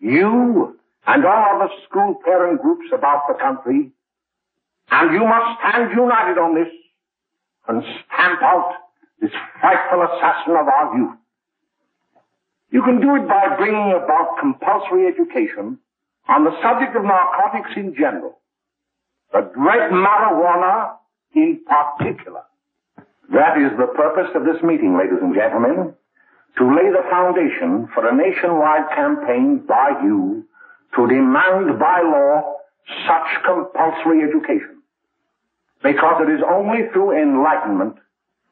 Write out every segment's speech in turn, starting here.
you and all other school parent groups about the country, and you must stand united on this and stamp out this frightful assassin of our youth. You can do it by bringing about compulsory education on the subject of narcotics in general, but dread marijuana in particular. That is the purpose of this meeting, ladies and gentlemen, to lay the foundation for a nationwide campaign by you to demand by law such compulsory education. Because it is only through enlightenment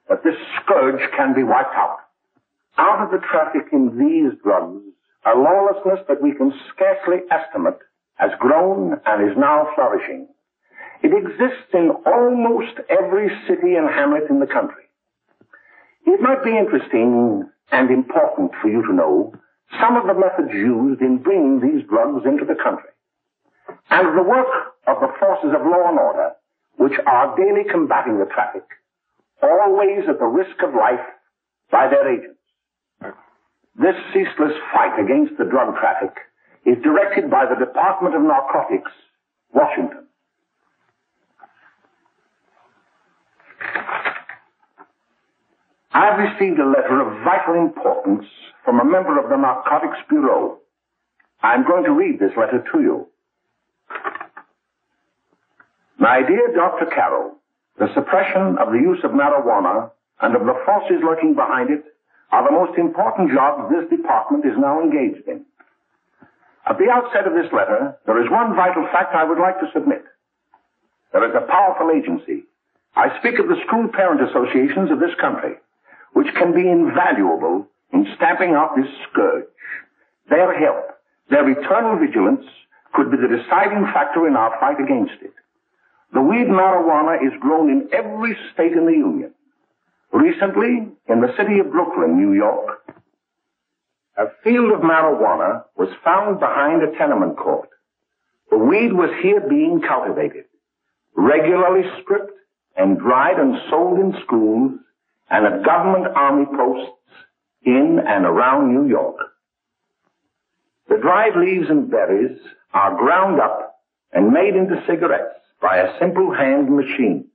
that this scourge can be wiped out. Out of the traffic in these drugs, a lawlessness that we can scarcely estimate has grown and is now flourishing. It exists in almost every city and hamlet in the country. It might be interesting and important for you to know some of the methods used in bringing these drugs into the country, and the work of the forces of law and order, which are daily combating the traffic, always at the risk of life by their agents. This ceaseless fight against the drug traffic is directed by the Department of Narcotics, Washington. I've received a letter of vital importance from a member of the Narcotics Bureau. I'm going to read this letter to you. My dear Dr. Carroll, the suppression of the use of marijuana and of the forces lurking behind it are the most important jobs this department is now engaged in. At the outset of this letter, there is one vital fact I would like to submit. There is a powerful agency. I speak of the school parent associations of this country, which can be invaluable in stamping out this scourge. Their help, their eternal vigilance, could be the deciding factor in our fight against it. The weed marijuana is grown in every state in the Union. Recently, in the city of Brooklyn, New York, a field of marijuana was found behind a tenement court. The weed was here being cultivated, regularly stripped and dried and sold in schools and at government army posts in and around New York. The dried leaves and berries are ground up and made into cigarettes by a simple hand machine.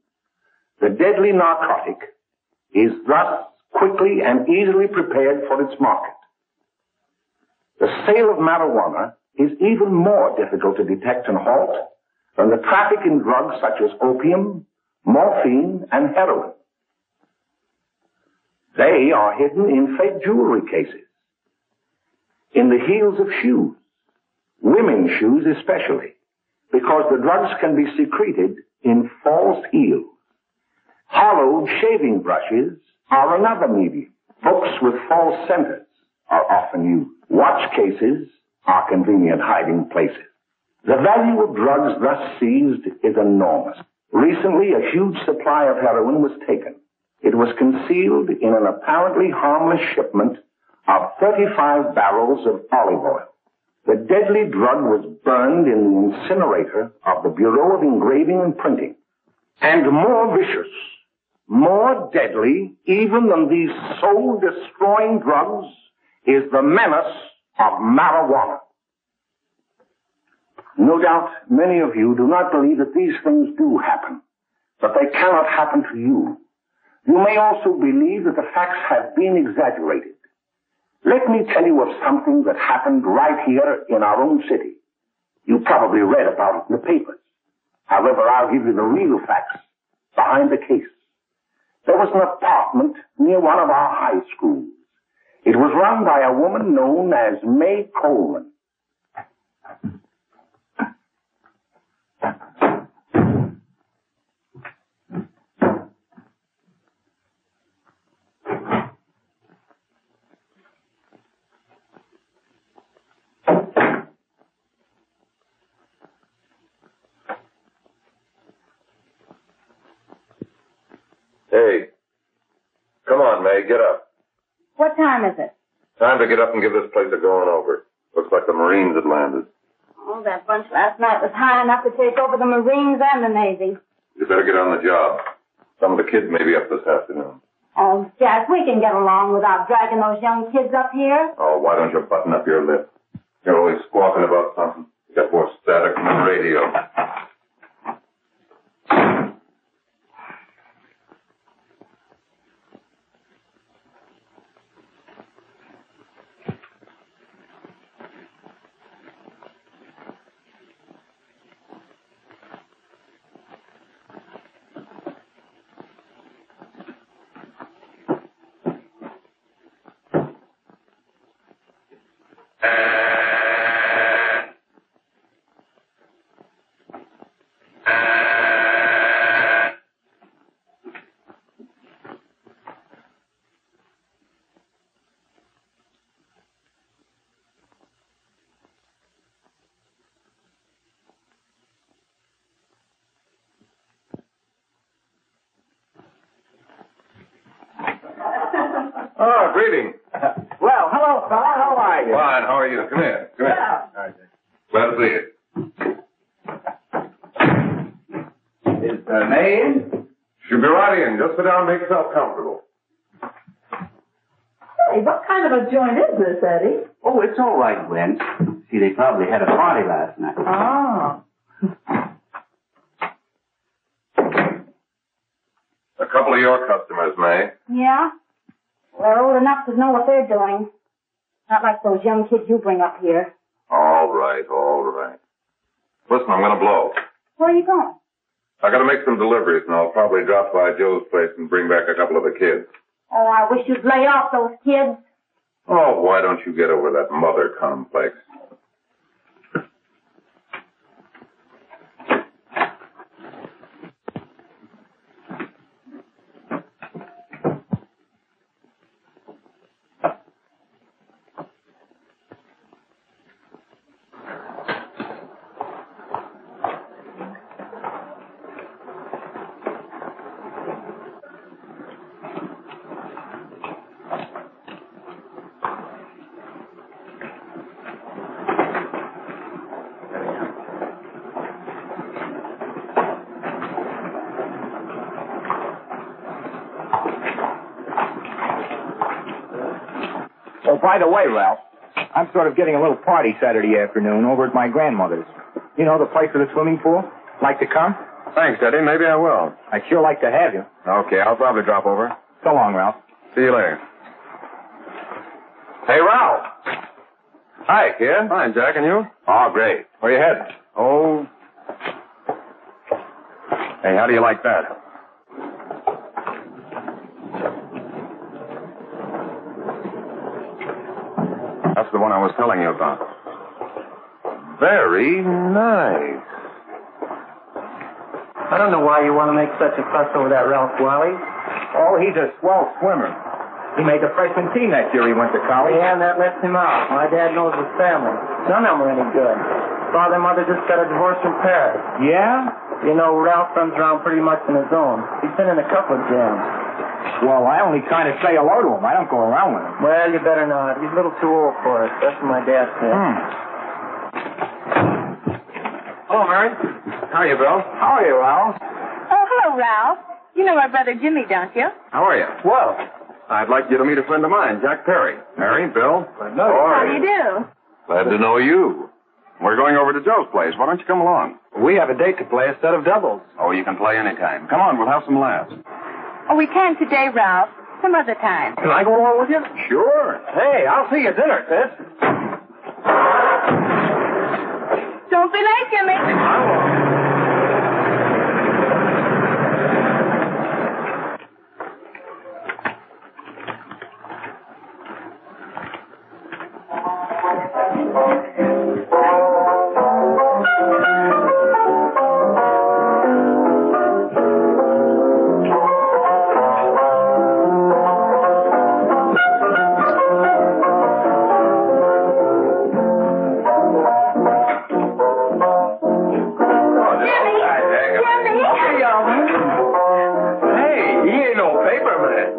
The deadly narcotic is thus quickly and easily prepared for its market. The sale of marijuana is even more difficult to detect and halt than the traffic in drugs such as opium, morphine, and heroin. They are hidden in fake jewelry cases, in the heels of shoes, women's shoes especially, because the drugs can be secreted in false heels. Hollowed shaving brushes are another medium. Books with false centers are often used. Watch cases are convenient hiding places. The value of drugs thus seized is enormous. Recently, a huge supply of heroin was taken. It was concealed in an apparently harmless shipment of 35 barrels of olive oil. The deadly drug was burned in the incinerator of the Bureau of Engraving and Printing. And more vicious, more deadly, even than these soul-destroying drugs, is the menace of marijuana. No doubt many of you do not believe that these things do happen, but they cannot happen to you. You may also believe that the facts have been exaggerated. Let me tell you of something that happened right here in our own city. You probably read about it in the papers. However, I'll give you the real facts behind the case. There was an apartment near one of our high schools. It was run by a woman known as May Coleman. Hey, come on, May, get up. What time is it? Time to get up and give this place a going over. Looks like the Marines had landed. Oh, that bunch last night was high enough to take over the Marines and the Navy. You better get on the job. Some of the kids may be up this afternoon. Oh, Jack, we can get along without dragging those young kids up here. Oh, why don't you button up your lip? You're always squawking about something. You got more static from the radio. Oh, greetings. Well, hello, fella. How are you? Fine, how are you? Come here. Come here. Yeah. Glad to see you. Is May in? She'll be right in. Just sit down and make yourself comfortable. Hey, what kind of a joint is this, Eddie? Oh, it's all right, Gwen. See, they probably had a party last night. Oh. A couple of your customers, May. Yeah? They're old enough to know what they're doing. Not like those young kids you bring up here. All right, all right. Listen, I'm going to blow. Where are you going? I got to make some deliveries, and I'll probably drop by Joe's place and bring back a couple of the kids. Oh, I wish you'd lay off those kids. Oh, why don't you get over that mother complex? Oh, by the way, Ralph, I'm sort of getting a little party Saturday afternoon over at my grandmother's. You know, the place with the swimming pool? Like to come? Thanks, Eddie. Maybe I will. I'd sure like to have you. Okay, I'll probably drop over. So long, Ralph. See you later. Hey, Ralph. Hi, kid. Fine, Jack, and you? Oh, great. Where you heading? Oh. Hey, how do you like that? That's the one I was telling you about. Very nice. I don't know why you want to make such a fuss over that Ralph Wally. Oh, he's a swell swimmer. He made the freshman team that year he went to college. Yeah, and that lets him out. My dad knows his family. None of them are any good. Father and mother just got a divorce from Paris. Yeah? You know, Ralph runs around pretty much on his own. He's been in a couple of jams. Well, I only kind of say hello to him. I don't go around with him. Well, you better not. He's a little too old for it. That's what my dad said. Hello, Mary. How are you, Bill? How are you, Ralph? Oh, hello, Ralph. You know my brother Jimmy, don't you? How are you? Well, I'd like you to meet a friend of mine, Jack Perry. Mary, Bill. no. How do you do? Glad to know you. We're going over to Joe's place. Why don't you come along? We have a date to play a set of doubles. Oh, you can play anytime. Come on, we'll have some laughs. Oh, we can't today, Ralph. Some other time. Can I go along with you? Sure. Hey, I'll see you at dinner, sis. Don't be late, Jimmy. I won't.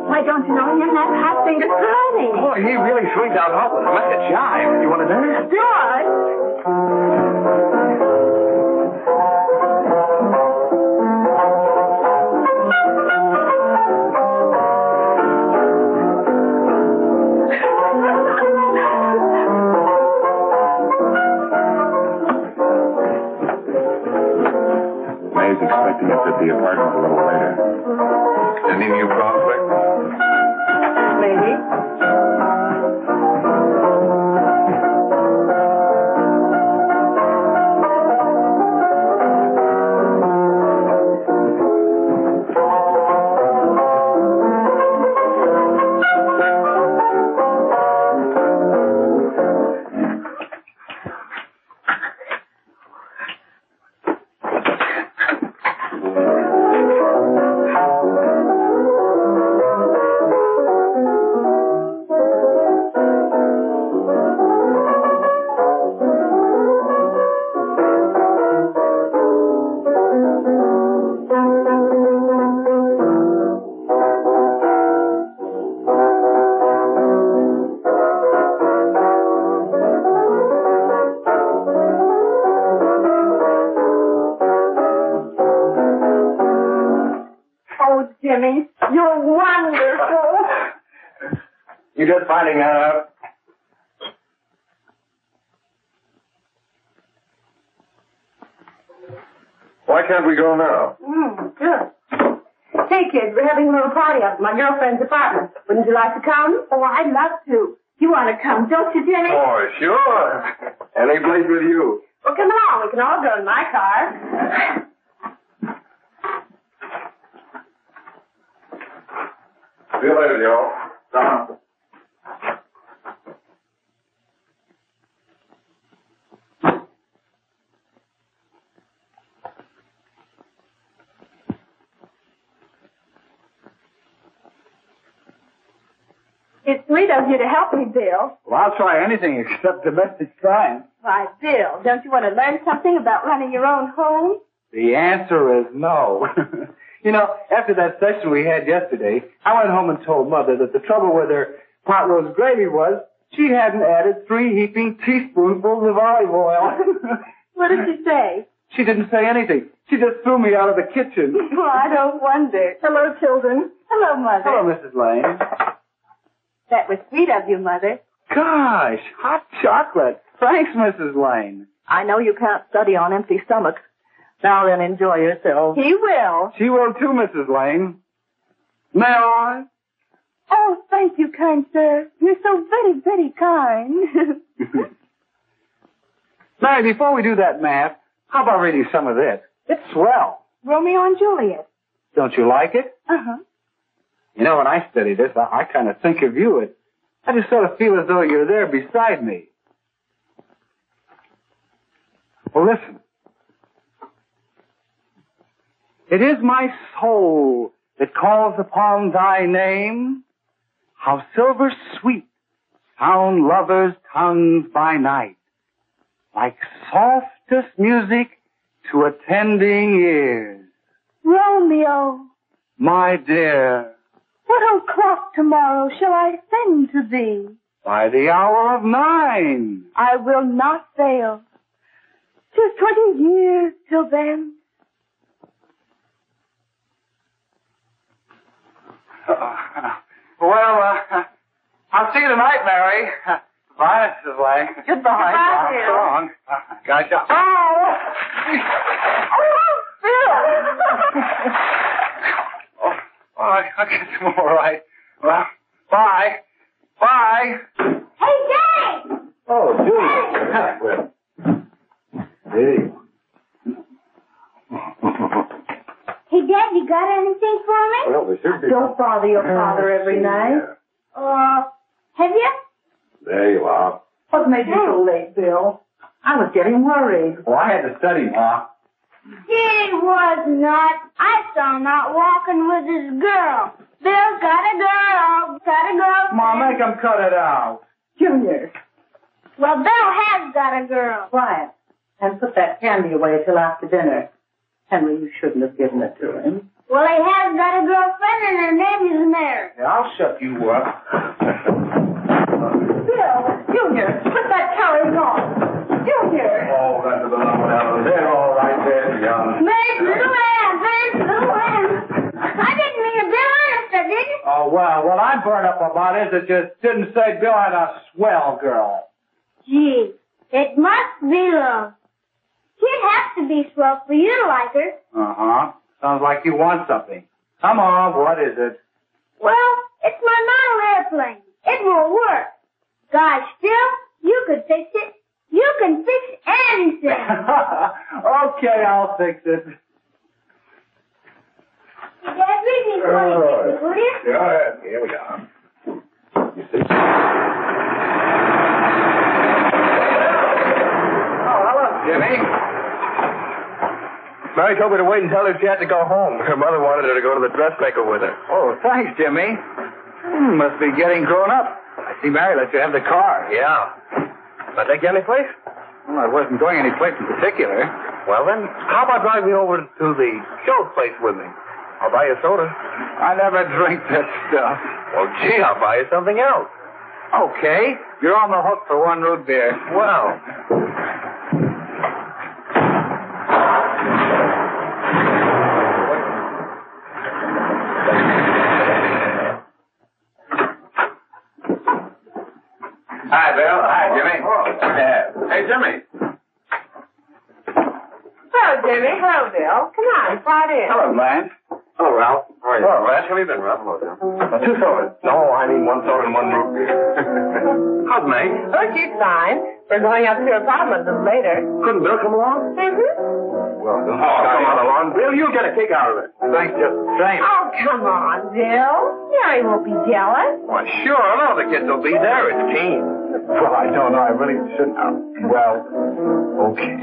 Why don't you know him? That hot finger's Friday. Boy, he really swings out awful like a jive. You want to dance? George! Gets at the apartment a little later. Any new conflict? Maybe. Jimmy, you're wonderful. You just finding that out? Why can't we go now? Good. Hey, kids, we're having a little party up at my girlfriend's apartment. Wouldn't you like to come? Oh, I'd love to. You want to come, don't you, Jimmy? Oh, sure. Any place with you. Well, come along. We can all go in my car. See you later, Joe. Don. It's sweet of you to help me, Bill. Well, I'll try anything except domestic crime. Why, Bill, don't you want to learn something about running your own home? The answer is no. You know, after that session we had yesterday, I went home and told Mother that the trouble with her pot roast gravy was she hadn't added 3 heaping teaspoonfuls of olive oil. What did she say? She didn't say anything. She just threw me out of the kitchen. Well, I don't wonder. Hello, children. Hello, Mother. Hello, Mrs. Lane. That was sweet of you, Mother. Gosh, hot chocolate. Thanks, Mrs. Lane. I know you can't study on empty stomachs. Now then, enjoy yourself. He will. She will too, Mrs. Lane. May I? Oh, thank you, kind sir. You're so very, very kind. Mary, before we do that math, how about reading some of this? It's swell. Romeo and Juliet. Don't you like it? Uh-huh. You know, when I study this, I kind of think of you. I just sort of feel as though you're there beside me. Well, listen. It is my soul that calls upon thy name. How silver sweet sound lovers' tongues by night, like softest music to attending ears. Romeo, My dear, what o'clock tomorrow shall I send to thee? by the hour of 9. I will not fail. 'Tis 20 years till then. I'll see you tonight, Mary. Bye, Mrs. Lang. Goodbye, Bill. So long. Gotcha. Oh, Bill. I'll get some more, all right. Well, bye. Bye. Hey, Dad! Oh, Julie. Hey. Hey, Dad, you got anything for me? Well, there should be. Don't bother your father every night. Have you? There you are. What made you so late, Bill? I was getting worried. Well, I had to study, Ma. He was not. I saw him out walking with his girl. Bill's got a girl. Got a girl. Ma, make him cut it out. Junior, Well, Bill has got a girl. quiet. And put that candy away till after dinner. Henry, you shouldn't have given it to him. Well, he has got a girlfriend and her name is Mary. Yeah, I'll shut you up. Bill, Junior, put that carriage on. Junior. Oh, that's the number down there. All right there, young. Mary's little lamb. Mary's little lamb. I didn't mean to Bill honest, I didn't. Oh, well, what I'm burned up about is it just didn't say Bill had a swell girl. Gee, it must be love. She'd have to be swell for you to like her. Uh-huh. Sounds like you want something. Come on, what is it? Well, it's my model airplane. It won't work. Gosh, Phil, you could fix it. You can fix anything. Okay, I'll fix it. Dad, read me for you, will you? Go ahead. Here we go. You see? Oh, hello, Jimmy. Mary told me to wait and tell her she had to go home. Her mother wanted her to go to the dressmaker with her. Oh, thanks, Jimmy. Must be getting grown up. I see Mary let you have the car. Yeah. Can I take you any place? Well, I wasn't going any place in particular. Well, then, how about driving me over to the show place with me? I'll buy you a soda. I never drink that stuff. Well, gee, I'll buy you something else. Okay. You're on the hook for one root beer. Well. Hi, Bill. Hi, Jimmy. Hey, Jimmy. Hello, Jimmy. Hello, Bill. Come on, slide in. Hello, Blanche. Hello, Ralph. How are you? Hello, Ralph. How have you been, Ralph? Hello, Jim. 2 sodas. No, I need 1 soda and 1 root beer. How's May? Oh, she's fine. We're going up to her apartment a little later. Couldn't Bill come along? Well, don't Come on along. Bill, you'll get a kick out of it. Thanks just the same. Oh, come on, Bill. Mary won't be jealous. Why, sure. All the kids will be there. It's keen. Well, I don't know. I really shouldn't. Well, okay.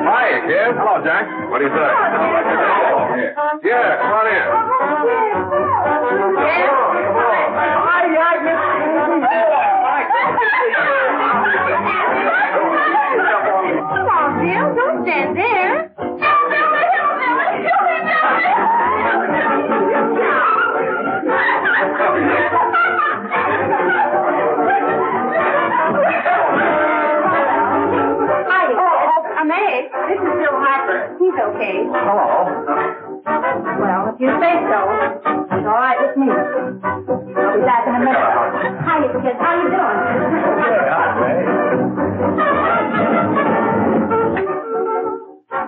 Hi, kid. Hello, Jack. What do you say? Yeah, come on in. Come on, Bill. Don't stand there. Meg, this is Bill Harper. He's okay. Hello. Well, if you say so, it's all right with me. I'll be back in a minute. Hi, kids. How you doing?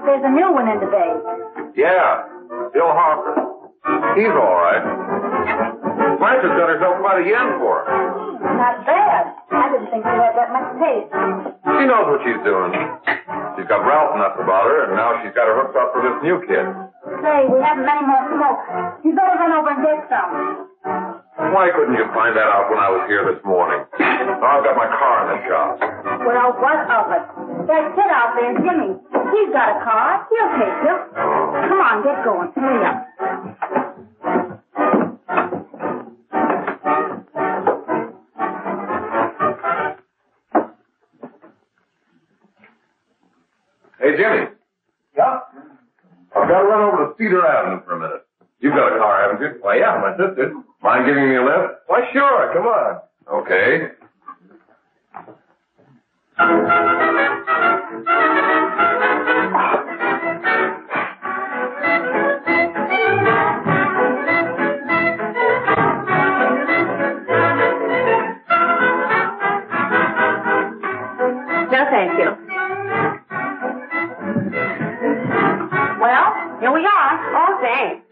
There's a new one in today. Yeah, Bill Harper. He's all right. Blanche has got herself quite a yen for her. Not bad. I didn't think you had that much taste. She knows what she's doing. She's got Ralph nuts about her, and now she's got her hooked up for this new kid. Say, we haven't any more smoke. You better run over and get some. Why couldn't you find that out when I was here this morning? Now I've got my car in the shop. Well, what of it? That kid out there, Jimmy. He's got a car. He'll take you. Come on, get going. Hurry up. Hey, Jimmy. Yeah? I've got to run over to Cedar Avenue for a minute. You've got a car, haven't you? Well, yeah, my sister. Mind giving me a lift? Why, sure. Come on. Okay. No, thank you. Well, here we are. Oh, thanks.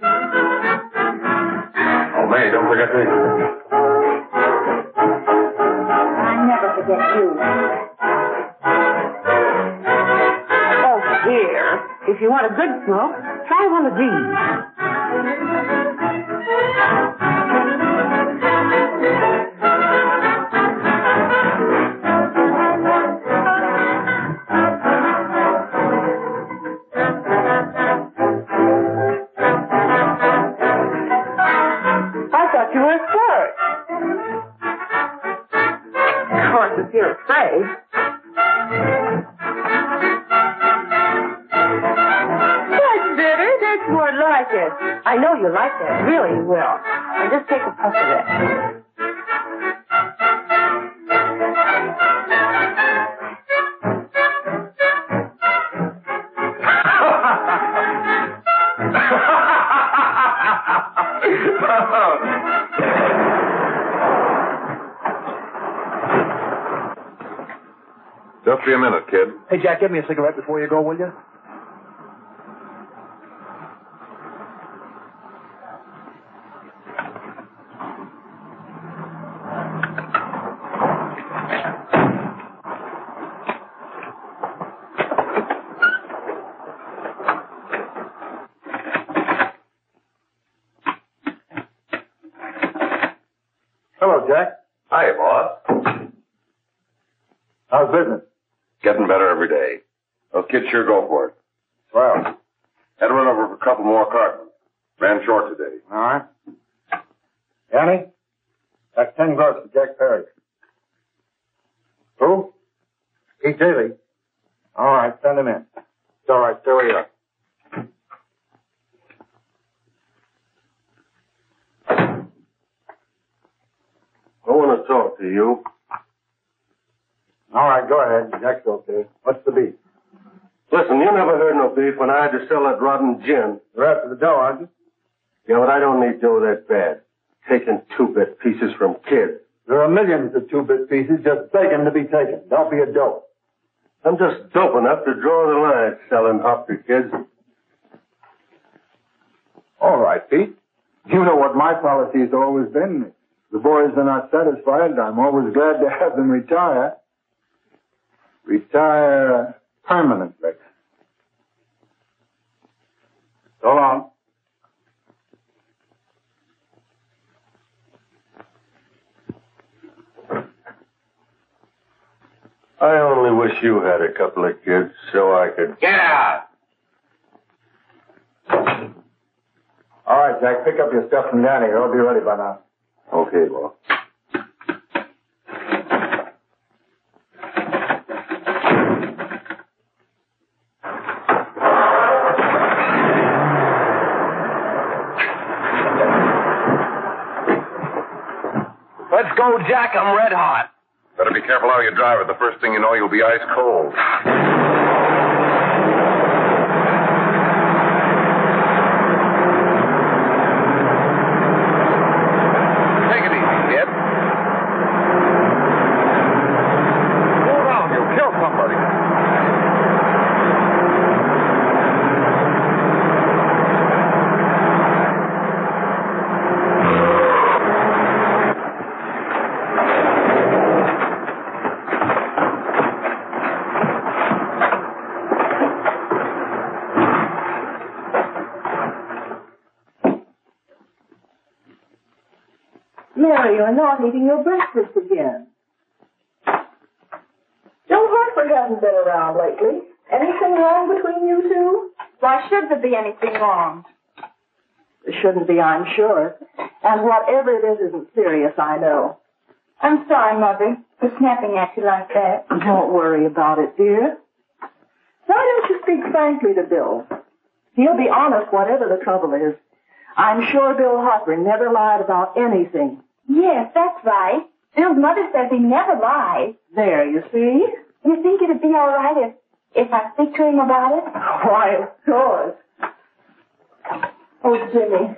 Oh, May, don't forget me. I never forget you. Oh, dear. If you want a good smoke, try one of these. You were scared. Of course, if you're afraid. That's better. That's more like it. I know you like that. Really, you will. And just take a puff of it. Just be a minute, kid. Hey, Jack, give me a cigarette before you go, will you? Hello, Jack. Hi, boss. How's business? Getting better every day. Those kids sure go for it. Well, Had to run over for a couple more cartons. Ran short today. all right. Annie, that's 10 gross for Jack Perry. Who? Pete Daly. All right, send him in. It's all right, stay where you are. I want to talk to you. All right, go ahead. Jack's okay. What's the beef? Listen, you never heard no beef when I had to sell that rotten gin. You're after the dough, aren't you? Yeah, but I don't need dough that bad. Taking 2-bit pieces from kids. There are millions of 2-bit pieces just begging to be taken. Don't be a dope. I'm just dope enough to draw the line selling hop to kids. All right, Pete. You know what my policy has always been. If the boys are not satisfied, I'm always glad to have them retire. Retire permanently. So long. I only wish you had a couple of kids so I could... Get out! All right, Jack, pick up your stuff from down here. I'll be ready by now. Okay, boss. Let's go, Jack. I'm red hot. Better be careful how you drive it. The first thing you know, you'll be ice cold. Take it easy, kid. Slow down. You'll kill somebody. Mary, you're not eating your breakfast again. Joe Hartford hasn't been around lately. Anything wrong between you two? Why should there be anything wrong? There shouldn't be, I'm sure. And whatever it is isn't serious, I know. I'm sorry, Mother, for snapping at you like that. Don't worry about it, dear. Why don't you speak frankly to Bill? He'll be honest whatever the trouble is. I'm sure Bill Hartford never lied about anything. Yes, that's right. Bill's mother says he never lies. There, you see? You think it'd be all right if I speak to him about it? Why, of course. Oh, Jimmy.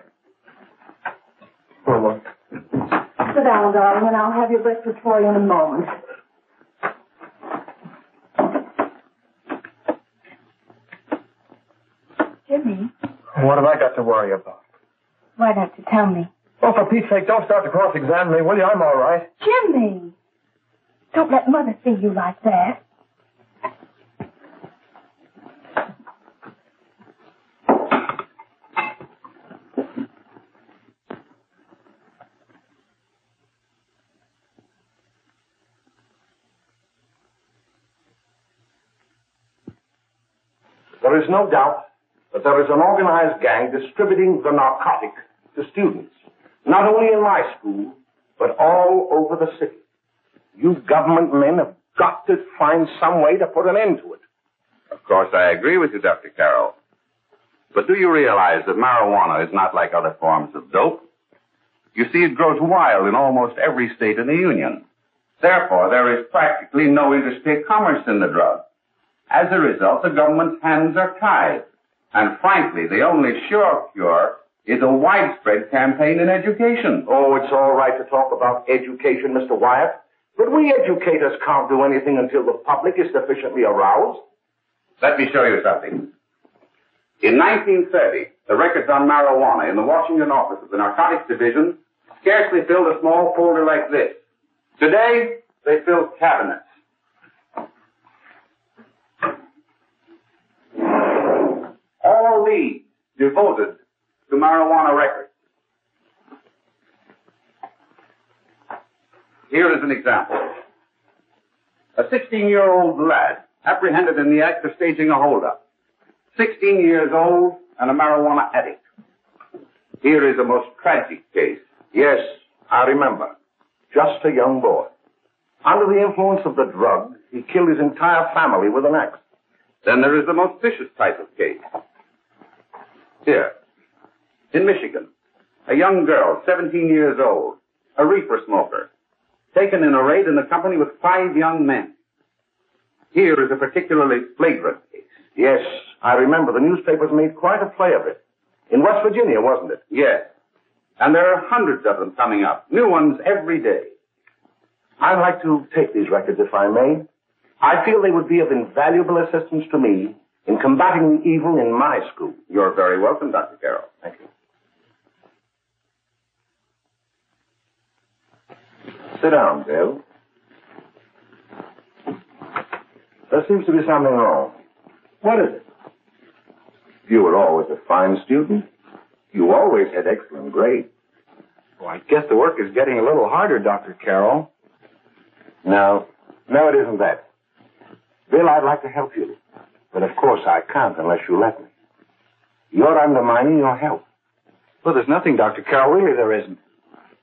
Oh, Sit down, darling, and I'll have your breakfast for you in a moment. Jimmy, what have I got to worry about? why don't you tell me? Oh, for Pete's sake, don't start to cross-examine me, will you? I'm all right. Jimmy! Don't let Mother see you like that. There is no doubt that there is an organized gang distributing the narcotic to students, not only in my school, but all over the city. You government men have got to find some way to put an end to it. Of course, I agree with you, Dr. Carroll. But do you realize that marijuana is not like other forms of dope? You see, it grows wild in almost every state in the Union. Therefore, there is practically no interstate commerce in the drug. As a result, the government's hands are tied. And frankly, the only sure cure is a widespread campaign in education. Oh, it's all right to talk about education, Mr. Wyatt. But we educators can't do anything until the public is sufficiently aroused. Let me show you something. In 1930, the records on marijuana in the Washington office of the Narcotics Division scarcely filled a small folder like this. Today, they fill cabinets. All these devoted to marijuana records. Here is an example. A 16-year-old lad apprehended in the act of staging a holdup. 16 years old and a marijuana addict. Here is a most tragic case. Yes, I remember. Just a young boy. Under the influence of the drug, he killed his entire family with an axe. Then there is the most vicious type of case. Here, in Michigan, a young girl, 17 years old, a reefer smoker, taken in a raid in the company with 5 young men. Here is a particularly flagrant case. Yes, I remember. The newspapers made quite a play of it. In West Virginia, wasn't it? Yes. And there are hundreds of them coming up. New ones every day. I'd like to take these records, if I may. I feel they would be of invaluable assistance to me in combating the evil in my school. You're very welcome, Dr. Carroll. Thank you. Sit down, Bill. There seems to be something wrong. What is it? You were always a fine student. You always had excellent grades. Well, I guess the work is getting a little harder, Dr. Carroll. No, it isn't that. Bill, I'd like to help you. But of course I can't unless you let me. You're undermining your health. Well, there's nothing, Dr. Carroll. Really, there isn't.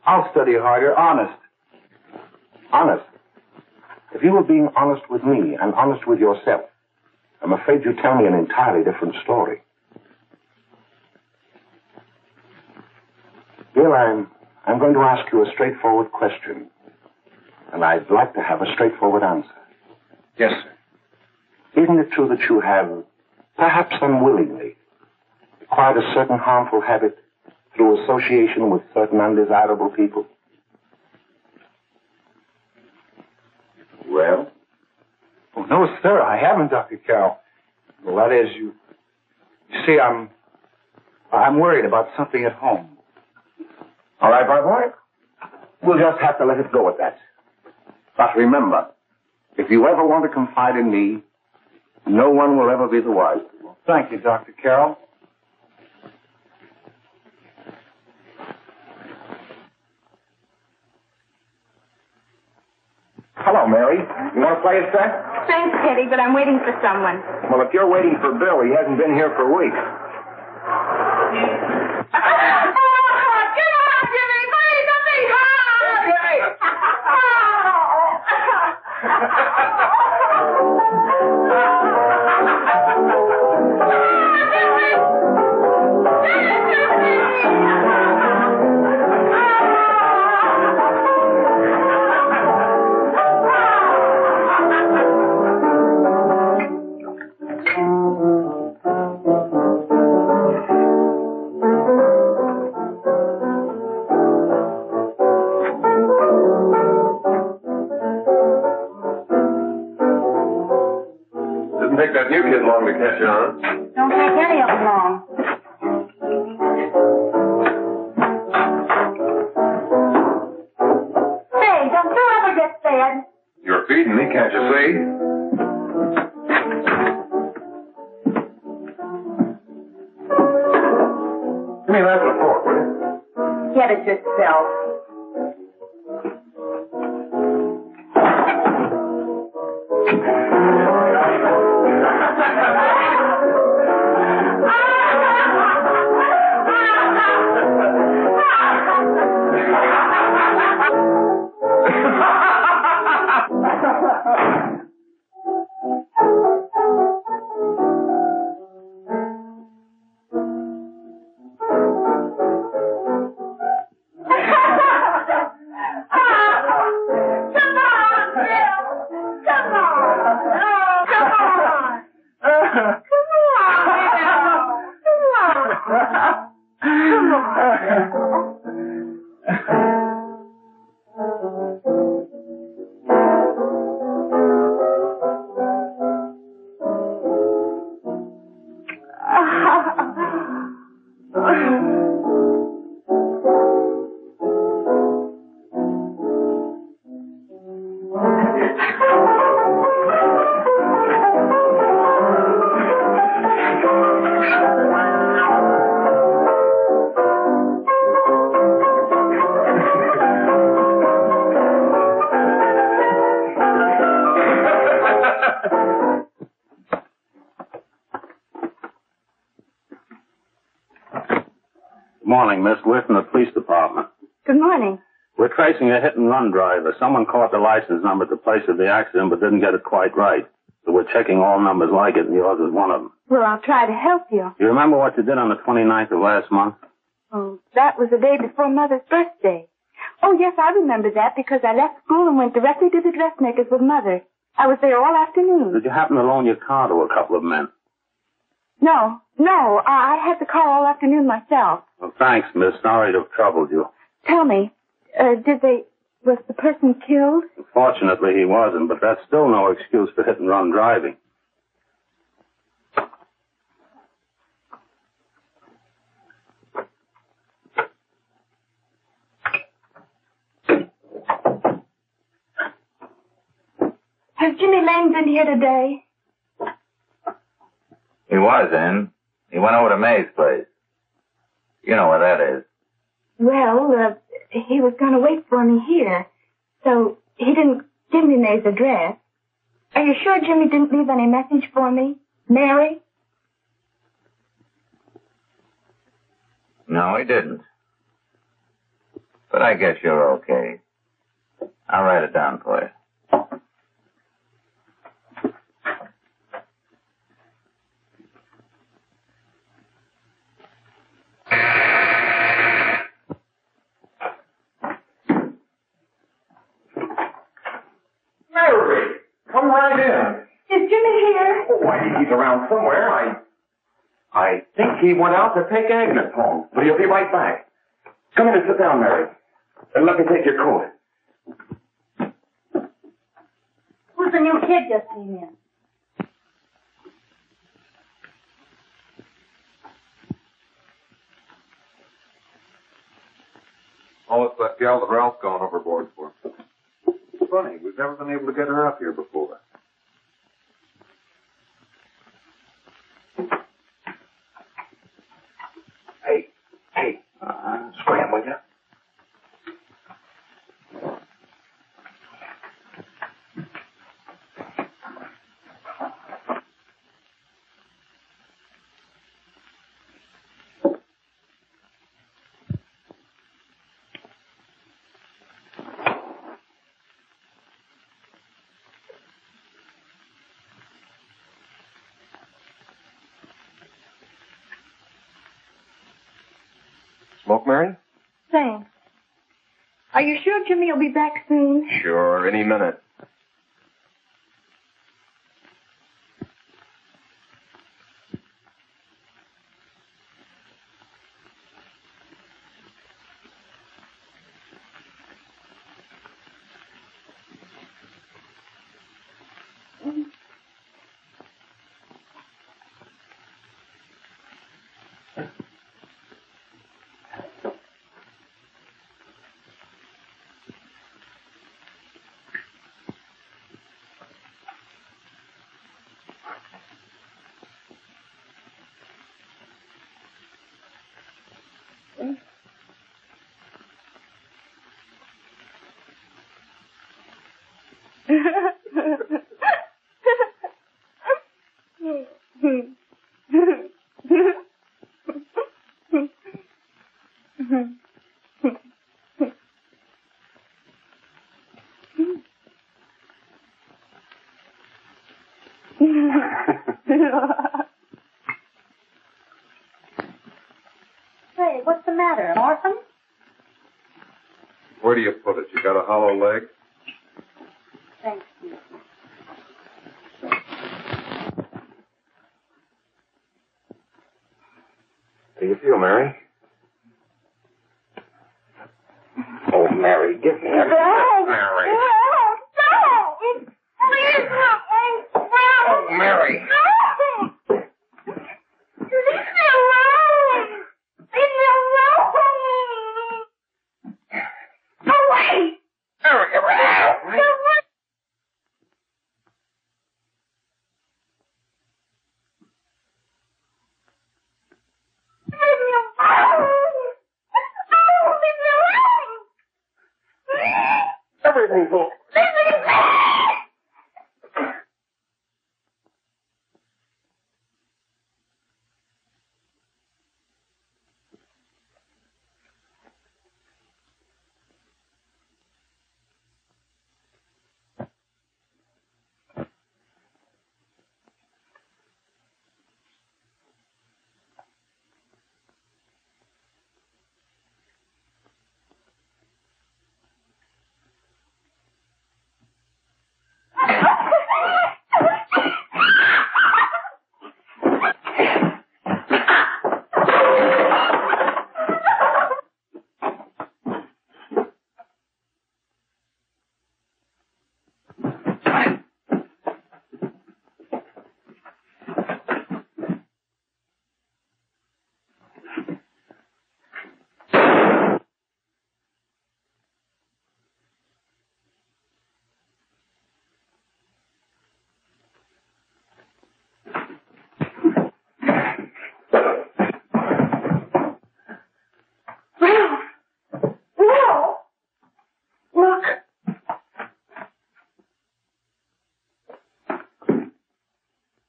I'll study harder, honest. Honest? If you were being honest with me and honest with yourself, I'm afraid you'd tell me an entirely different story. Bill, I'm going to ask you a straightforward question. And I'd like to have a straightforward answer. Yes, sir. Isn't it true that you have, perhaps unwillingly, acquired a certain harmful habit through association with certain undesirable people? Well? Oh, no, sir, I haven't, Dr. Carroll. Well, that is, you see, I'm worried about something at home. All right, my boy. We'll just have to let it go at that. But remember, if you ever want to confide in me, no one will ever be the wiser. Thank you, Dr. Carroll. Hello, Mary. You want to play a set? Thanks, Teddy, but I'm waiting for someone. Well, if you're waiting for Bill, he hasn't been here for weeks. Get out, Jimmy! Find something hard! Didn't take that new kid long to catch on. Don't take any of them long. Hey, don't you ever get fed? You're feeding me, can't you see? Give me that with a fork, will you? Get it yourself. Come on. Morning, Miss. We're from the police department. Good morning. We're tracing a hit-and-run driver. Someone caught the license number at the place of the accident but didn't get it quite right. So we're checking all numbers like it, and yours is one of them. Well, I'll try to help you. You remember what you did on the 29th of last month? Oh, that was the day before Mother's birthday. Oh, yes, I remember that because I left school and went directly to the dressmaker's with Mother. I was there all afternoon. Did you happen to loan your car to a couple of men? No, I had the car all afternoon myself. Well, thanks, miss. Sorry to have troubled you. Tell me, was the person killed? Fortunately, he wasn't, but that's still no excuse for hit-and-run driving. Has Jimmy Lane been here today? He was in. He went over to May's place. You know where that is. Well, he was going to wait for me here, so he didn't give me May's address. Are you sure Jimmy didn't leave any message for me? Mary? No, he didn't. But I guess you're okay. I'll write it down for you. Mary, come right in. Is Jimmy here? Oh, why, he's around somewhere. I think he went out to take Agnes home, but he'll be right back. Come in and sit down, Mary. And let me take your coat. Who's the new kid just came in? Oh, it's that gal that Ralph's gone overboard for. It's funny, we've never been able to get her up here before. Hey, scram, will you? Smoke, Mary? Thanks. Are you sure Jimmy will be back soon? Sure, any minute. Say, what's the matter? An orphan? Where do you put it? You got a hollow leg? Thanks, Steve. How do you feel, Mary? Oh, Mary, give me that. Mary. Oh, Mary. Everything's all...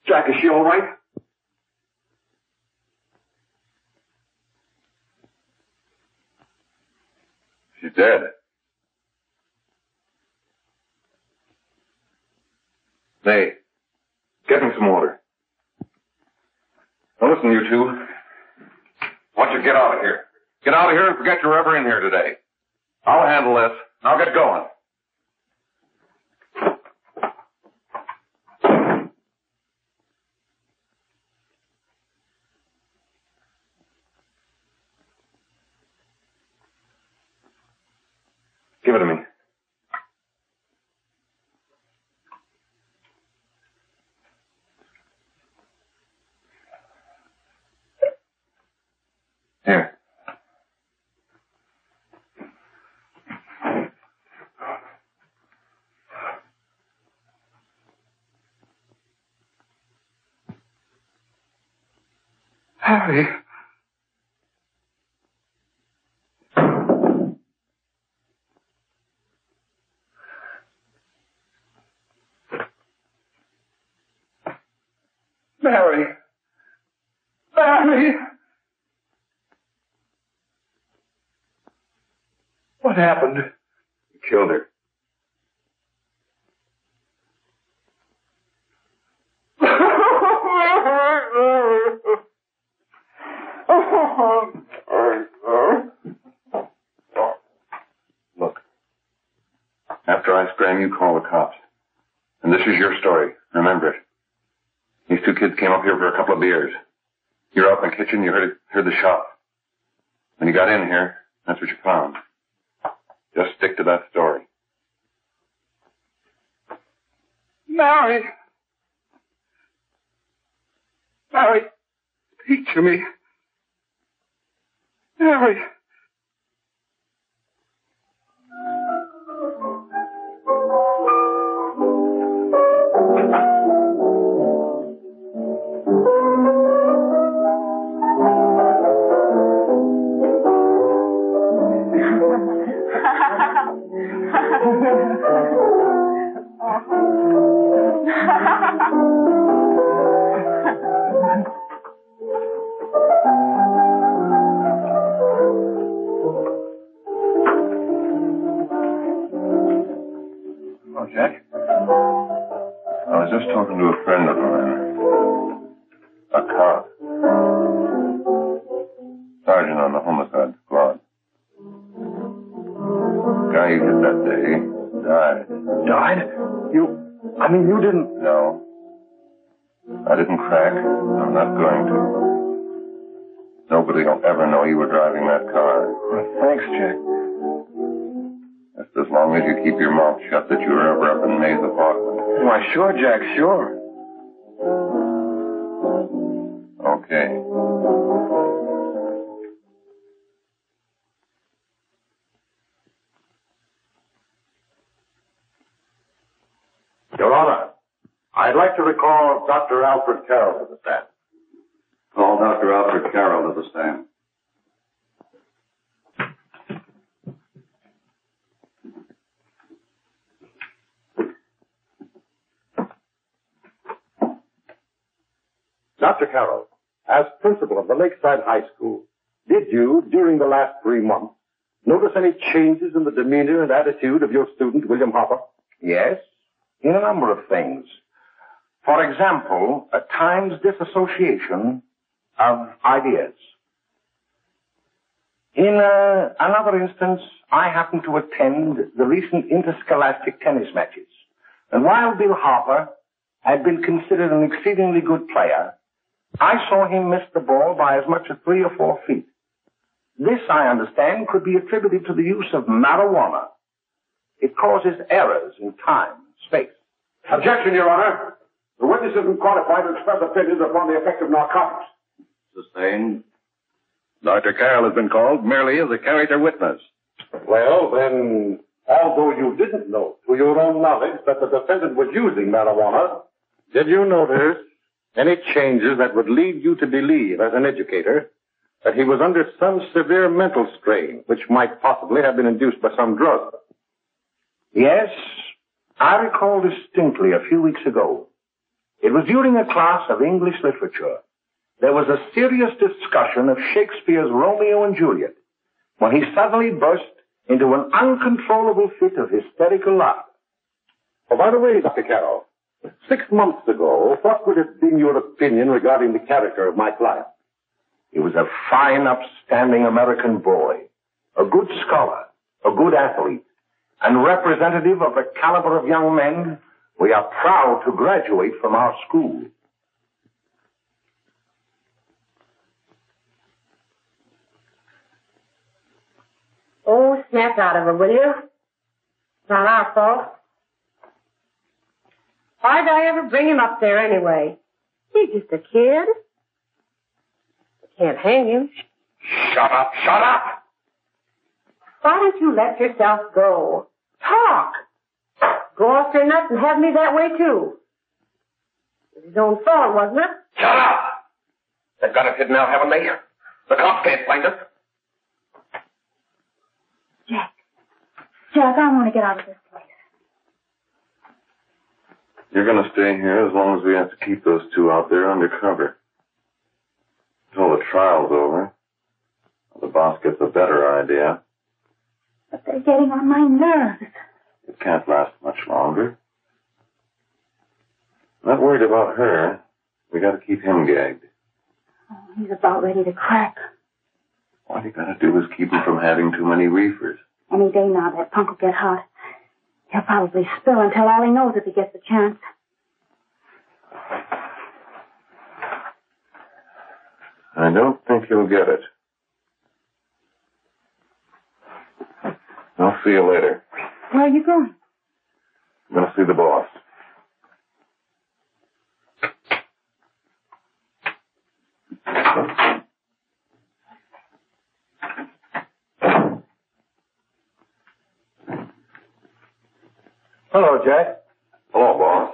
Jack, is she all right? She's dead. Hey, get me some water. Now listen, you two. I want you to get out of here. Get out of here and forget you're ever in here today. I'll handle this. I'll get going. Give it to me. Here. Harry. Mary. Mary. What happened? You killed her. Look. After I scram, you call the cops. And this is your story. Remember it. These two kids came up here for a couple of beers. You were out in the kitchen, you heard the shot. When you got in here, that's what you found. Just stick to that story. Mary. Mary, speak to me. Mary. Jack? I was just talking to a friend of mine. A cop. Sergeant on the homicide squad. The guy you hit that day died. Died? You didn't... No. I didn't crack. I'm not going to. Nobody will ever know you were driving that car. Well, thanks, Jack. Just as long as you keep your mouth shut that you were ever up in May's apartment. Why, sure, Jack, sure. Okay. Your Honor, I'd like to recall Dr. Alfred Carroll to the stand. Call Dr. Alfred Carroll to the stand. Dr. Carroll, as principal of the Lakeside High School, did you, during the last 3 months, notice any changes in the demeanor and attitude of your student, William Hopper? Yes, in a number of things. For example, at times disassociation of ideas. In another instance, I happened to attend the recent interscholastic tennis matches. And while Bill Harper had been considered an exceedingly good player, I saw him miss the ball by as much as 3 or 4 feet. This, I understand, could be attributed to the use of marijuana. It causes errors in time and space. Objection, Your Honor. The witness isn't qualified to express opinions upon the effect of narcotics. Sustained. Dr. Carroll has been called merely as a character witness. Well, then, although you didn't know to your own knowledge that the defendant was using marijuana, did you notice any changes that would lead you to believe, as an educator, that he was under some severe mental strain, which might possibly have been induced by some drug? Yes, I recall distinctly a few weeks ago. It was during a class of English literature. There was a serious discussion of Shakespeare's Romeo and Juliet when he suddenly burst into an uncontrollable fit of hysterical laughter. Oh, by the way, Dr. Carroll, 6 months ago, what would have been your opinion regarding the character of my client? He was a fine, upstanding American boy, a good scholar, a good athlete, and representative of the caliber of young men we are proud to graduate from our school. Oh, snap out of it, will you? Not our fault. Why'd I ever bring him up there anyway? He's just a kid. Can't hang him. Shut up, shut up! Why don't you let yourself go? Talk! Go off your nuts and have me that way, too. It was his own fault, wasn't it? Shut up! They've got us hidden now, haven't they? The cops can't find us. Jack, I want to get out of this place. You're going to stay here as long as we have to keep those two out there undercover. Until the trial's over. The boss gets a better idea. But they're getting on my nerves. It can't last much longer. Not worried about her. We got to keep him gagged. Oh, he's about ready to crack. All you got to do is keep him from having too many reefers. Any day now, that punk will get hot. He'll probably spill and tell all he knows if he gets the chance. I don't think he'll get it. I'll see you later. Where are you going? I'm going to see the boss. Hello, Jack. Hello, boss.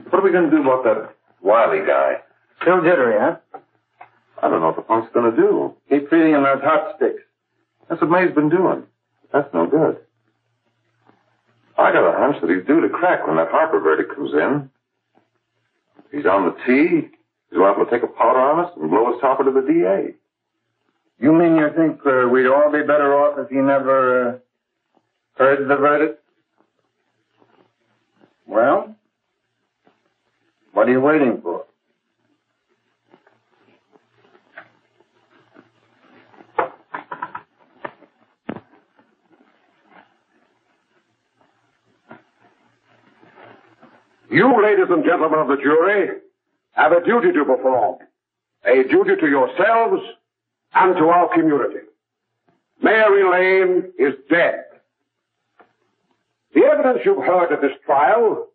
What are we going to do about that Wiley guy? Still jittery, huh? I don't know what the punk's going to do. Keep feeding him those hot sticks. That's what May's been doing. That's no good. I got a hunch that he's due to crack when that Harper verdict comes in. He's on the tee. He's liable to take a powder on us and blow us topper to the DA. You mean you think we'd all be better off if he never heard the verdict? Well, what are you waiting for? You, ladies and gentlemen of the jury, have a duty to perform. A duty to yourselves and to our community. Mary Lane is dead. The evidence you've heard at this trial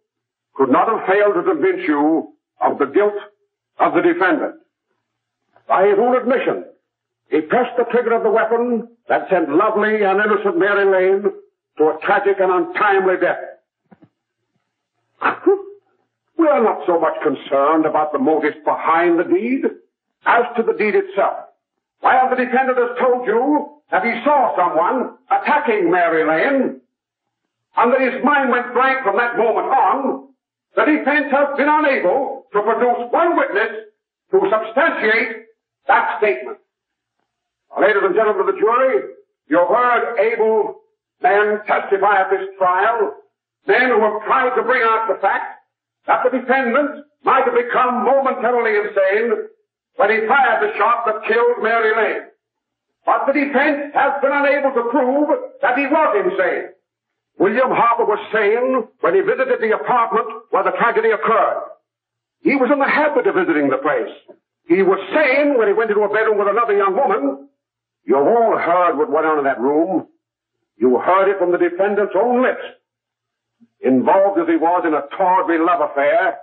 could not have failed to convince you of the guilt of the defendant. By his own admission, he pressed the trigger of the weapon that sent lovely and innocent Mary Lane to a tragic and untimely death. We are not so much concerned about the motives behind the deed as to the deed itself. While the defendant has told you that he saw someone attacking Mary Lane, and that his mind went blank from that moment on, the defense has been unable to produce one witness to substantiate that statement. Now, ladies and gentlemen of the jury, you've heard able men testify at this trial, men who have tried to bring out the fact that the defendant might have become momentarily insane when he fired the shot that killed Mary Lane. But the defense has been unable to prove that he was insane. William Harper was sane when he visited the apartment where the tragedy occurred. He was in the habit of visiting the place. He was sane when he went into a bedroom with another young woman. You've all heard what went on in that room. You heard it from the defendant's own lips. Involved as he was in a tawdry love affair,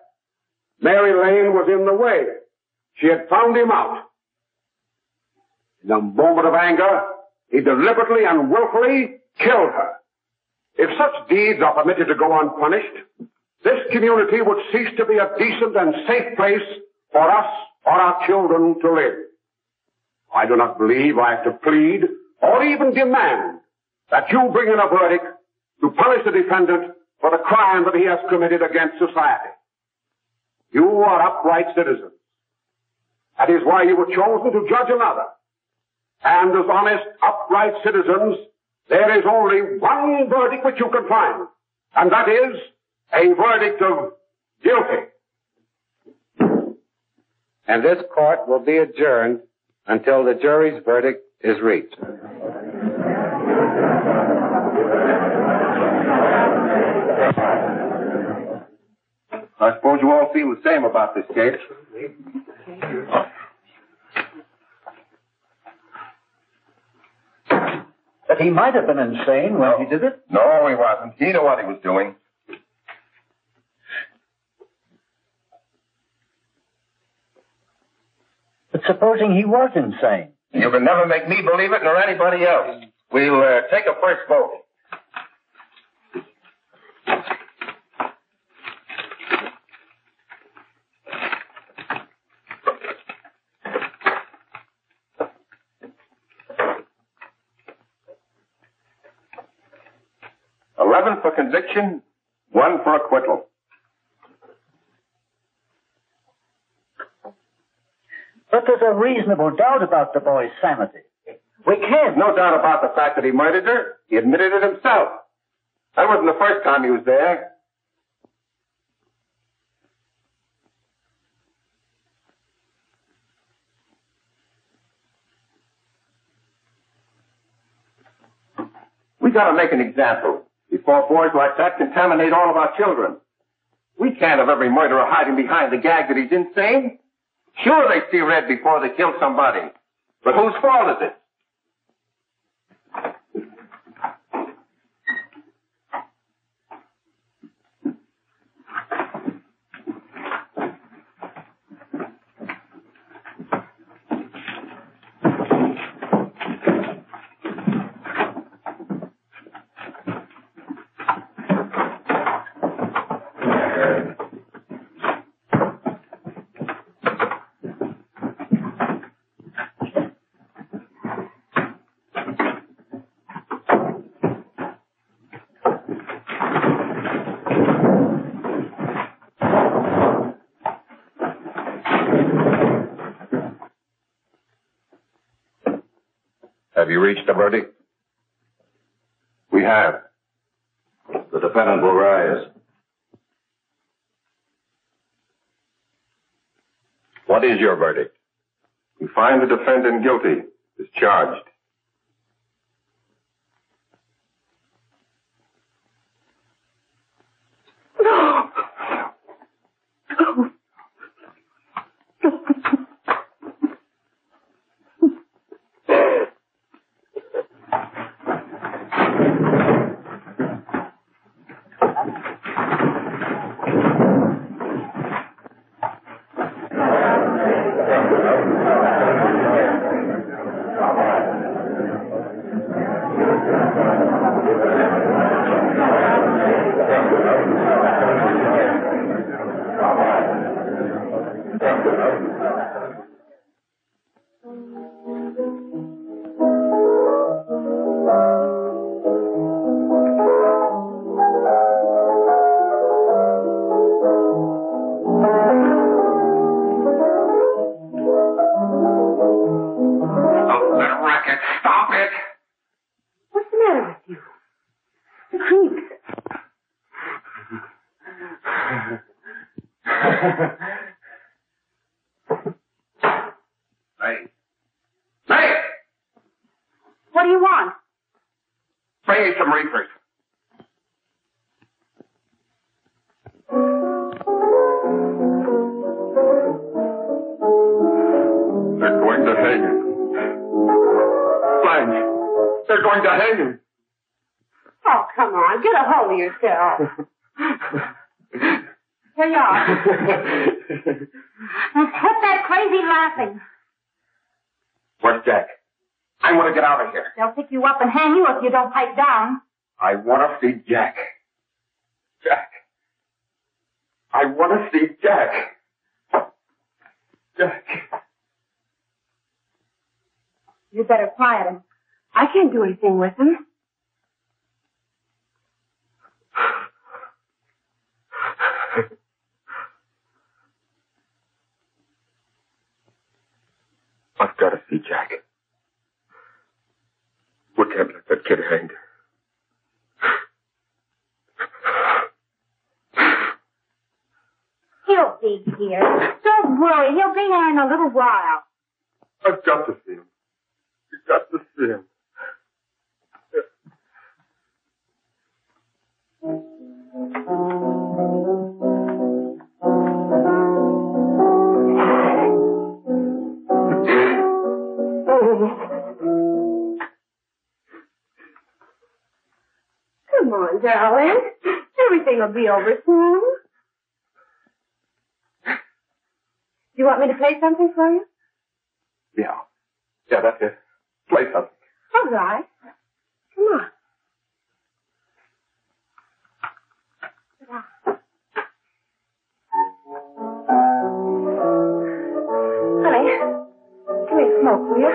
Mary Lane was in the way. She had found him out. In a moment of anger, he deliberately and willfully killed her. If such deeds are permitted to go unpunished, this community would cease to be a decent and safe place for us or our children to live. I do not believe I have to plead or even demand that you bring in a verdict to punish the defendant for the crime that he has committed against society. You are upright citizens. That is why you were chosen to judge another. And as honest, upright citizens, there is only one verdict which you can find, and that is a verdict of guilty. And this court will be adjourned until the jury's verdict is reached. I suppose you all feel the same about this case. But he might have been insane when he did it. No, he wasn't. He knew what he was doing. But supposing he was insane? You can never make me believe it nor anybody else. We'll take a first vote. For conviction, 1 for acquittal. But there's a reasonable doubt about the boy's sanity. We can't. No doubt about the fact that he murdered her. He admitted it himself. That wasn't the first time he was there. We gotta make an example before boys like that contaminate all of our children. We can't have every murderer hiding behind the gag that he's insane. Sure, they see red before they kill somebody. But whose fault is it? Have you reached a verdict? We have. The defendant will rise. What is your verdict? We find the defendant guilty, as charged. Stop it! What's the matter with you? The creeps. Hey. Hey! What do you want? Bring me some reefers. They're going to hang him. Blanche, they're going to hang him. Oh, come on. Get a hold of yourself. Here you are. Now quit that crazy laughing. Where's Jack? I want to get out of here. They'll pick you up and hang you if you don't pipe down. I want to see Jack. Jack. I want to see Jack. Jack. You'd better quiet him. I can't do anything with him. I've got to see Jack. We can't let that kid hang. He'll be here. Don't worry. He'll be here in a little while. I've got to see him. You've got to see him. Come on, darling. Everything will be over soon. You want me to play something for you? Yeah. Yeah, that's it. Play something. All right. Come on. Honey, give me a smoke, will you?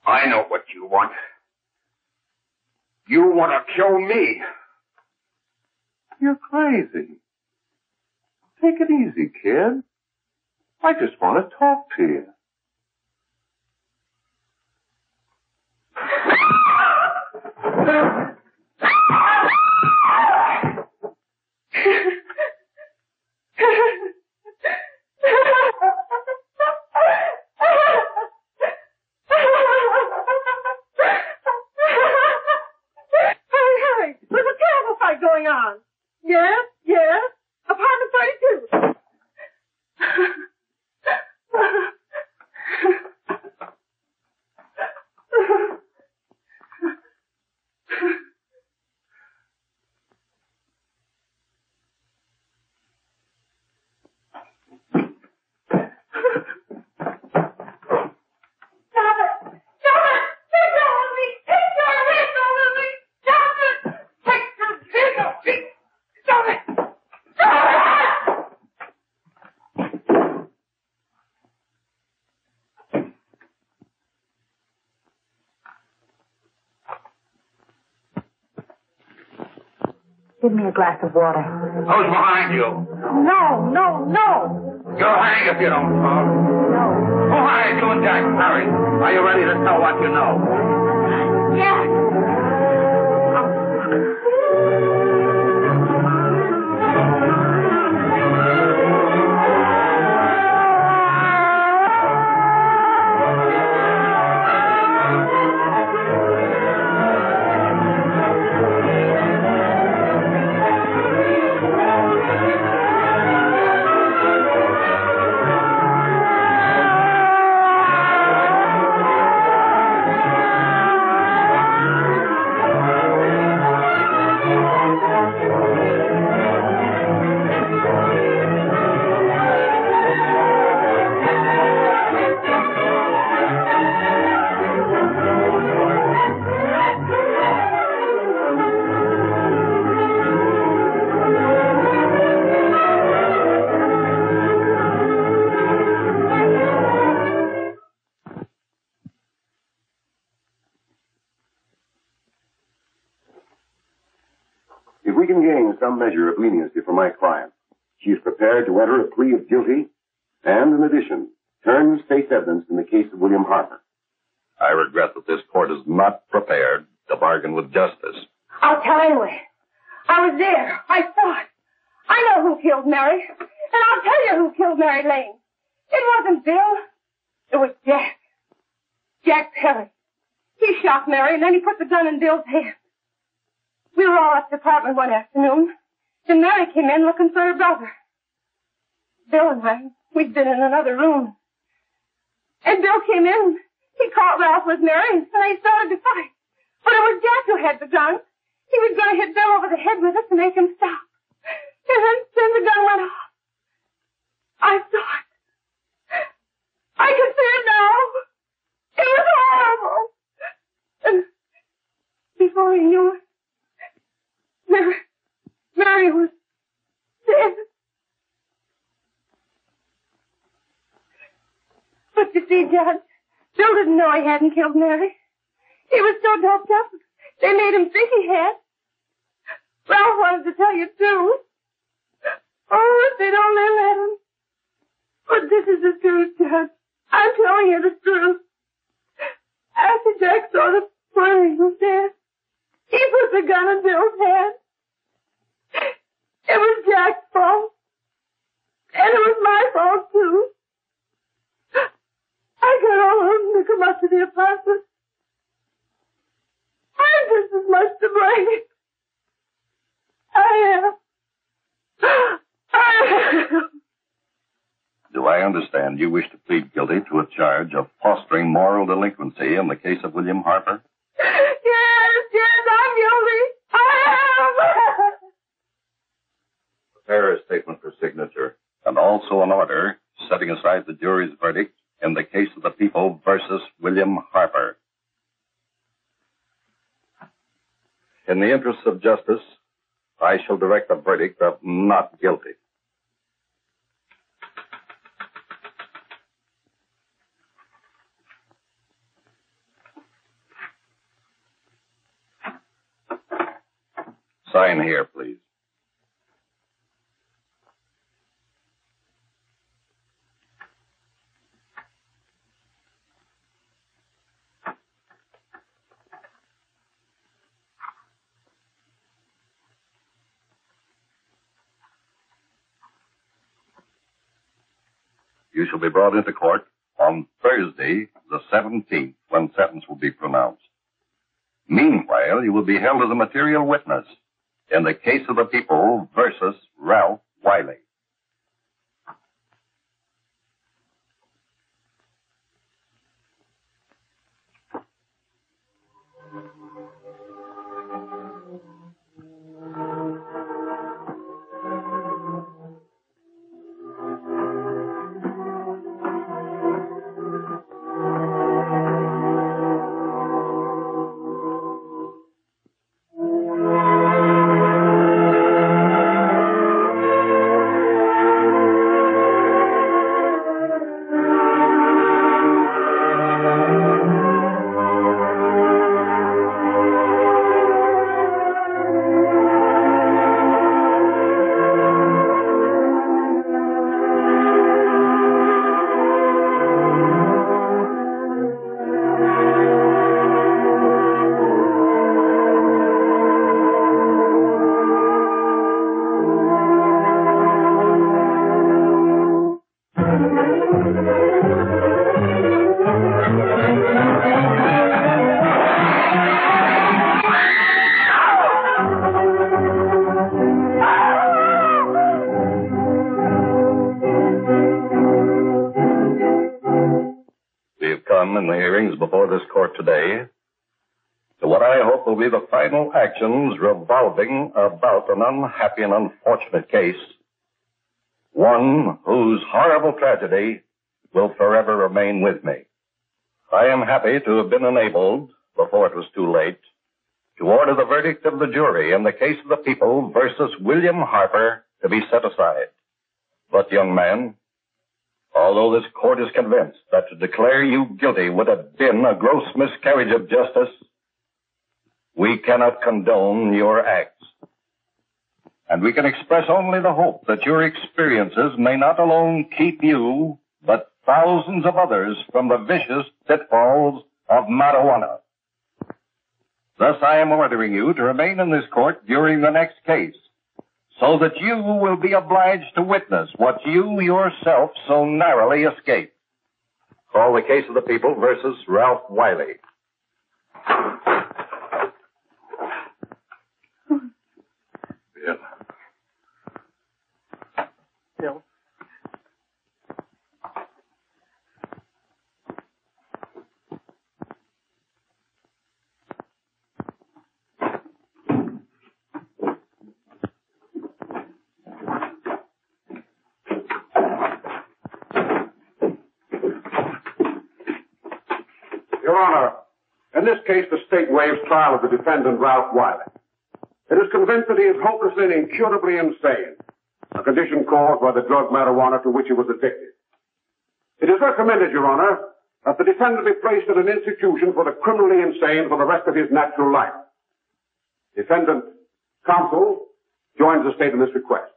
I know what you want. You want to kill me. You're crazy. Take it easy, kid. I just want to talk to you. There's a terrible fight going on. Yes, yes. Apartment 32. Give me a glass of water. Who's behind you? No, no, no. You'll hang if you don't talk. No. Who hired you and Jack? Hurry. Are you ready to tell what you know? Jack. If we can gain some measure of leniency for my client, she is prepared to enter a plea of guilty and, in addition, turn state's evidence in the case of William Harper. I regret that this court is not prepared to bargain with justice. I'll tell anyway. I was there. I saw it. I know who killed Mary. And I'll tell you who killed Mary Lane. It wasn't Bill. It was Jack. Jack Perry. He shot Mary and then he put the gun in Bill's hand. We were all at the apartment one afternoon. Then Mary came in looking for her brother. Bill and I, we'd been in another room. And Bill came in. He caught Ralph with Mary and they started to fight. But it was Jack who had the gun. He was going to hit Bill over the head with it to make him stop. And then the gun went off. I saw it. I can see it now. It was horrible. And before he knew it, Mary was dead. But you see, Judge, Bill didn't know he hadn't killed Mary. He was so doped up, they made him think he had. Ralph wanted to tell you, too. Oh, if they'd only let him. But this is the truth, Judge. I'm telling you the truth. After Jack saw the boy he was dead, he put the gun in Bill's hand. It was Jack's fault. And it was my fault, too. I got all of them to come up to the apartment. I'm just as much to blame. I am. Do I understand you wish to plead guilty to a charge of fostering moral delinquency in the case of William Harper? Yes, I'm guilty. I am. Prepare a statement for signature, and also an order setting aside the jury's verdict in the case of the people versus William Harper. In the interests of justice, I shall direct a verdict of not guilty. Sign here, please. You shall be brought into court on Thursday, the 17th, when sentence will be pronounced. Meanwhile, you will be held as a material witness in the case of the people versus Ralph Wiley. come in the hearings before this court today to what I hope will be the final actions revolving about an unhappy and unfortunate case, one whose horrible tragedy will forever remain with me. I am happy to have been enabled, before it was too late, to order the verdict of the jury in the case of the people versus William Harper to be set aside. But, young man, although this court is convinced that to declare you guilty would have been a gross miscarriage of justice, we cannot condone your acts. And we can express only the hope that your experiences may not alone keep you, but thousands of others from the vicious pitfalls of marijuana. Thus, I am ordering you to remain in this court during the next case, so that you will be obliged to witness what you yourself so narrowly escaped. Call the case of the people versus Ralph Wiley. Bill. Bill. Your Honor, in this case, the state waives trial of the defendant, Ralph Wiley. It is convinced that he is hopelessly and incurably insane, a condition caused by the drug marijuana to which he was addicted. It is recommended, Your Honor, that the defendant be placed in an institution for the criminally insane for the rest of his natural life. Defendant, counsel, joins the state in this request.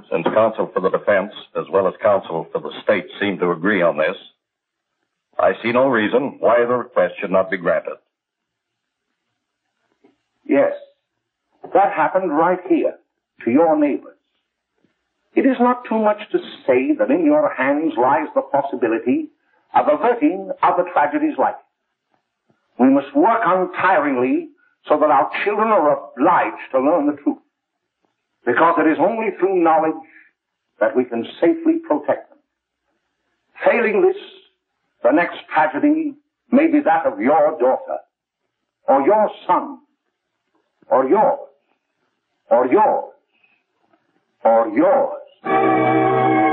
Since counsel for the defense, as well as counsel for the state, seem to agree on this, I see no reason why the request should not be granted. Yes, that happened right here, to your neighbors. It is not too much to say that in your hands lies the possibility of averting other tragedies like it. We must work untiringly so that our children are obliged to learn the truth, because it is only through knowledge that we can safely protect them. Failing this, the next tragedy may be that of your daughter, or your son, or yours, or yours, or yours.